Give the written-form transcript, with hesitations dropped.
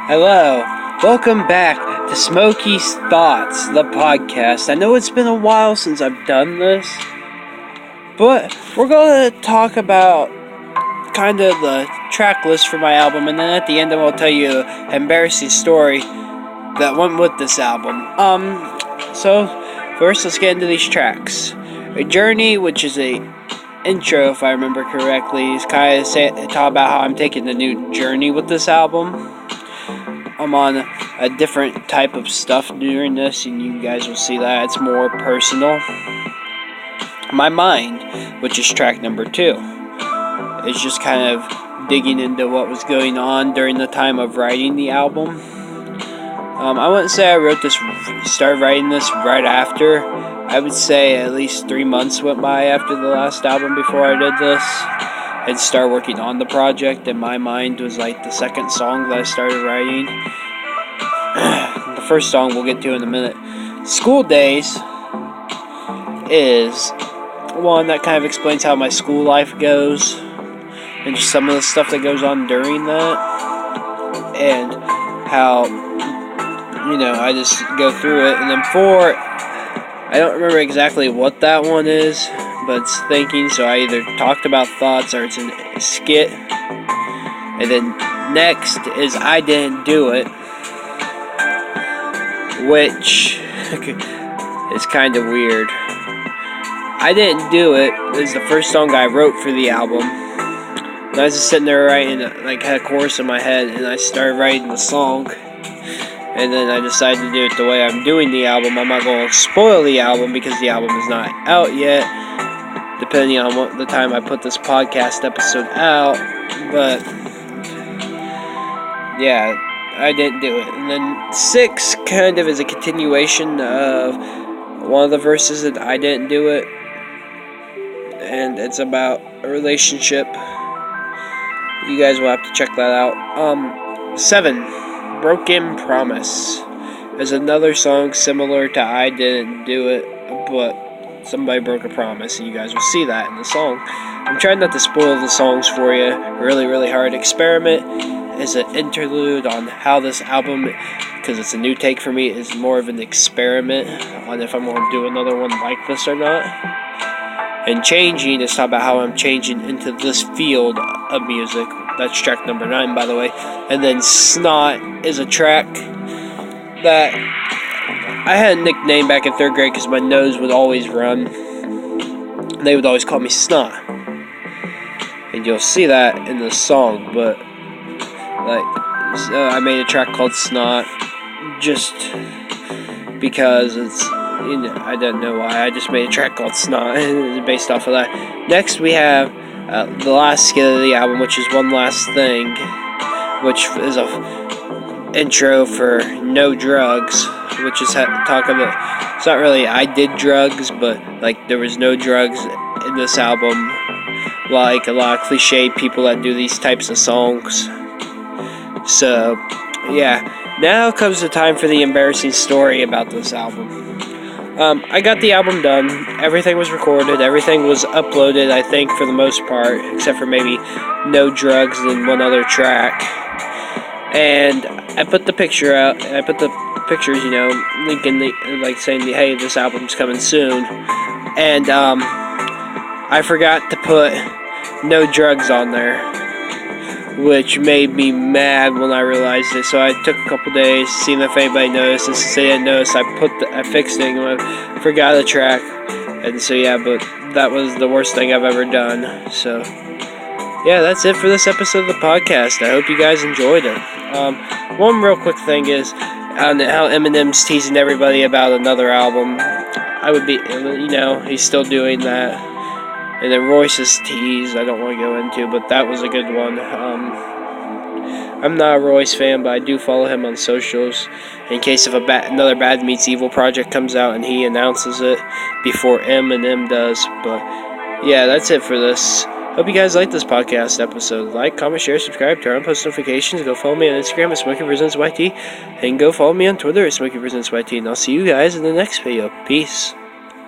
Hello, welcome back to Smokey's Thoughts, the podcast. I know it's been a while since I've done this, but we're going to talk about kind of the track list for my album, and then at the end I will tell you an embarrassing story that went with this album. So first let's get into these tracks. A Journey, which is a intro, if I remember correctly, is kind of talk about how I'm taking a new journey with this album. I'm on a different type of stuff during this, and you guys will see that it's more personal. My Mind, which is track number 2, is just kind of digging into what was going on during the time of writing the album. I wouldn't say I started writing this right after. I would say at least 3 months went by after the last album before I did this and started working on the project, and My Mind was like the second song that I started writing. The first song we'll get to in a minute. School Days is one that kind of explains how my school life goes and just some of the stuff that goes on during that and how, I just go through it. And then 4, I don't remember exactly what that one is, but it's thinking, so I either talked about thoughts or it's a skit. And then next is I Didn't Do It, which is kind of weird. I Didn't Do It is the first song I wrote for the album. And I was just sitting there writing, had a chorus in my head, and I started writing the song. And then I decided to do it the way I'm doing the album. I'm not going to spoil the album because the album is not out yet, depending on what the time I put this podcast episode out. But yeah, I didn't do it. And then 6 kind of is a continuation of one of the verses that I Didn't Do It, and it's about a relationship. You guys will have to check that out. 7, Broken Promise, is another song similar to I Didn't Do It, but somebody broke a promise, and you guys will see that in the song. I'm trying not to spoil the songs for you really, really hard. Experiment is an interlude on how this album, because it's a new take for me, is more of an experiment on if I'm going to do another one like this or not. And Changing is talking about how I'm changing into this field of music. That's track number 9, by the way. And then Snot is a track that I had a nickname back in 3rd grade because my nose would always run. They would always call me Snot. And you'll see that in the song, but I made a track called Snot just because it's, I don't know why. I just made a track called Snot based off of that. Next we have the last skit of the album, which is One Last Thing, which is a intro for No Drugs, which is talk about, it's not really I did drugs, but there was no drugs in this album, like a lot of cliche people that do these types of songs. So yeah, now comes the time for the embarrassing story about this album. I got the album done, everything was recorded, everything was uploaded, I think, for the most part, except for maybe No Drugs and one other track. And I put the picture out, and I put the pictures, linking saying, hey, this album's coming soon. And I forgot to put No Drugs on there, which made me mad when I realized it. So I took a couple days, seeing if anybody noticed. And since they didn't notice, I fixed it and I forgot the track. And so yeah, but that was the worst thing I've ever done. So yeah, that's it for this episode of the podcast. I hope you guys enjoyed it. One real quick thing is on how Eminem's teasing everybody about another album. I would be, he's still doing that. And then Royce's tease, I don't want to go into, but that was a good one. I'm not a Royce fan, but I do follow him on socials in case if another Bad Meets Evil project comes out and he announces it before Eminem does. But yeah, that's it for this. Hope you guys like this podcast episode. Like, comment, share, subscribe, turn on post notifications. Go follow me on Instagram at Smokey Presents YT, and go follow me on Twitter at Smokey Presents YT. And I'll see you guys in the next video. Peace.